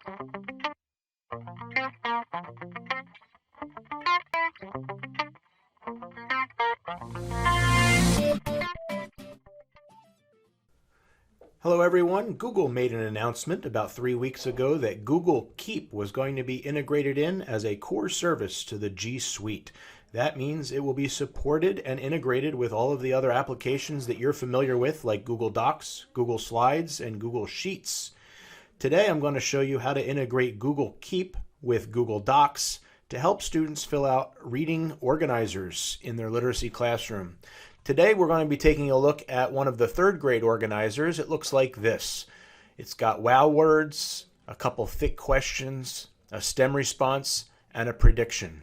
Hello everyone. Google made an announcement about 3 weeks ago that Google Keep was going to be integrated in as a core service to the G Suite. That means it will be supported and integrated with all of the other applications that you're familiar with, like Google Docs, Google Slides, and Google Sheets. Today I'm going to show you how to integrate Google Keep with Google Docs to help students fill out reading organizers in their literacy classroom. Today we're going to be taking a look at one of the third grade organizers. It looks like this. It's got wow words, a couple thick questions, a STEM response, and a prediction.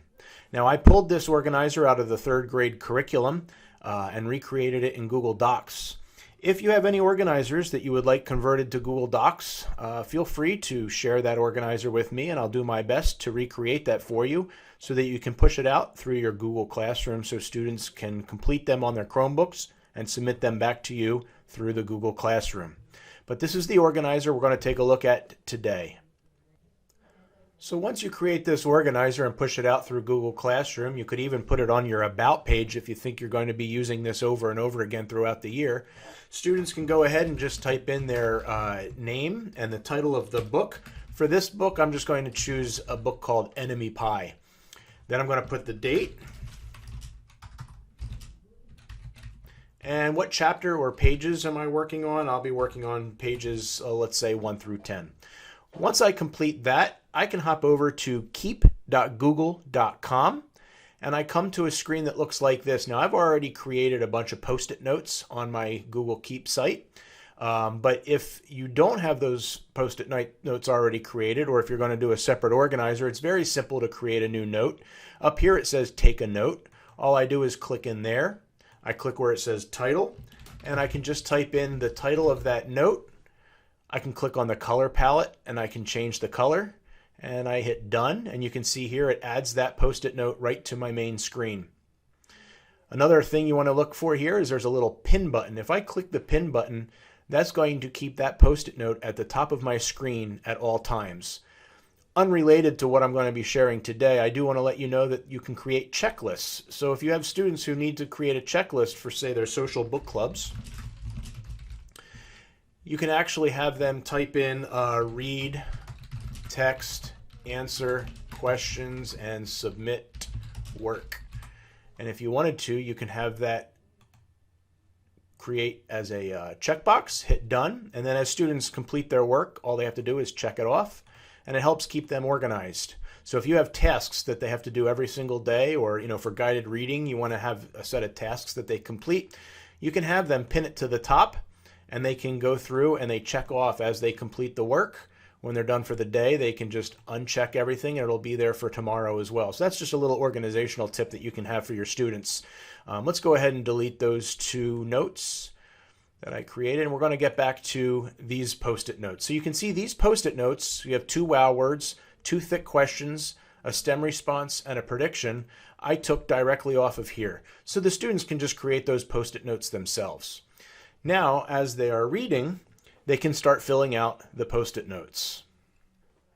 Now I pulled this organizer out of the third grade curriculum and recreated it in Google Docs. If you have any organizers that you would like converted to Google Docs, feel free to share that organizer with me and I'll do my best to recreate that for you so that you can push it out through your Google Classroom so students can complete them on their Chromebooks and submit them back to you through the Google Classroom. But this is the organizer we're going to take a look at today. So once you create this organizer and push it out through Google Classroom, you could even put it on your About page if you think you're going to be using this over and over again throughout the year. Students can go ahead and just type in their name and the title of the book. For this book, I'm just going to choose a book called Enemy Pie. Then I'm going to put the date and what chapter or pages am I working on. I'll be working on pages, let's say 1 through 10. Once I complete that, I can hop over to keep.google.com and I come to a screen that looks like this. Now I've already created a bunch of post-it notes on my Google Keep site. But if you don't have those post-it notes already created, or if you're going to do a separate organizer, it's very simple to create a new note. Up here it says take a note. All I do is click in there. I click where it says title, and I can just type in the title of that note. I can click on the color palette and I can change the color, and I hit done, and you can see here it adds that post-it note right to my main screen. Another thing you want to look for here is there's a little pin button. If I click the pin button, that's going to keep that post-it note at the top of my screen at all times. Unrelated to what I'm going to be sharing today, I do want to let you know that you can create checklists. So if you have students who need to create a checklist for, say, their social book clubs, you can actually have them type in read, text, answer, questions, and submit work. And if you wanted to, you can have that create as a checkbox, hit done, and then as students complete their work, all they have to do is check it off, and it helps keep them organized. So if you have tasks that they have to do every single day, or for guided reading, you want to have a set of tasks that they complete, you can have them pin it to the top, and they can go through and they check off as they complete the work. When they're done for the day, they can just uncheck everything and it'll be there for tomorrow as well. So that's just a little organizational tip that you can have for your students. Let's go ahead and delete those 2 notes that I created, and we're going to get back to these post-it notes. So you can see these post-it notes, you have 2 wow words, 2 thick questions, a STEM response, and a prediction. I took directly off of here. So the students can just create those post-it notes themselves. Now, as they are reading, they can start filling out the post-it notes.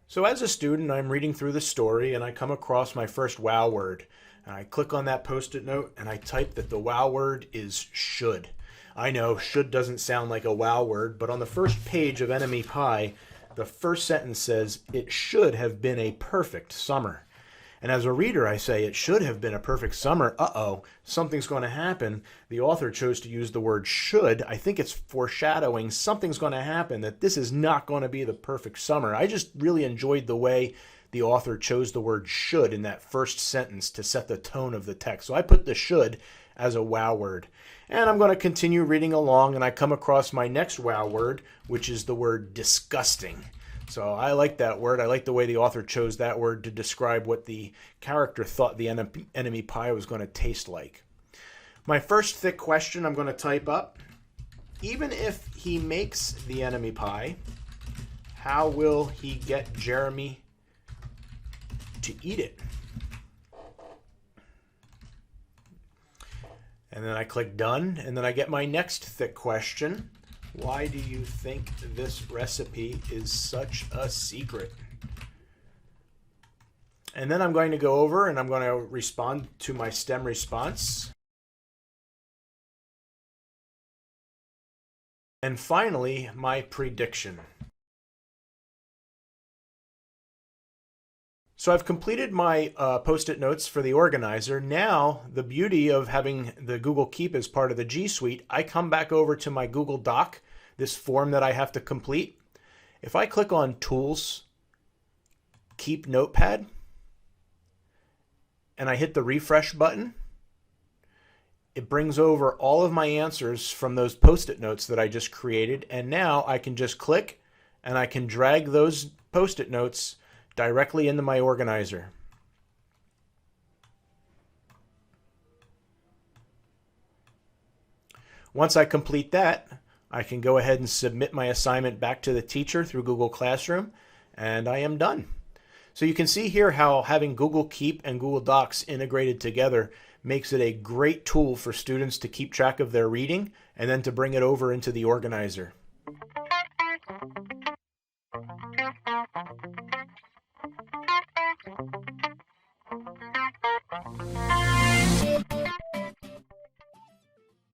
So as a student, I'm reading through the story and I come across my first wow word. And I click on that post-it note and I type that the wow word is should. I know should doesn't sound like a wow word, but on the first page of Enemy Pie, the first sentence says, it should have been a perfect summer. And as a reader, I say, it should have been a perfect summer. Uh-oh, something's going to happen. The author chose to use the word should. I think it's foreshadowing something's going to happen, that this is not going to be the perfect summer. I just really enjoyed the way the author chose the word should in that first sentence to set the tone of the text. So I put the should as a wow word. And I'm going to continue reading along, and I come across my next wow word, which is the word disgusting. So I like that word. I like the way the author chose that word to describe what the character thought the enemy pie was going to taste like. My first thick question I'm going to type up. Even if he makes the enemy pie, how will he get Jeremy to eat it? And then I click done, and then I get my next thick question. Why do you think this recipe is such a secret? And then I'm going to go over and I'm going to respond to my STEM response. And finally, my prediction. So I've completed my Post-it notes for the organizer. Now, the beauty of having the Google Keep as part of the G Suite, I come back over to my Google Doc, this form that I have to complete. If I click on Tools, Keep Notepad, and I hit the refresh button, it brings over all of my answers from those Post-it notes that I just created. And now I can just click and I can drag those Post-it notes directly into my organizer. Once I complete that, I can go ahead and submit my assignment back to the teacher through Google Classroom, and I am done. So you can see here how having Google Keep and Google Docs integrated together makes it a great tool for students to keep track of their reading and then to bring it over into the organizer.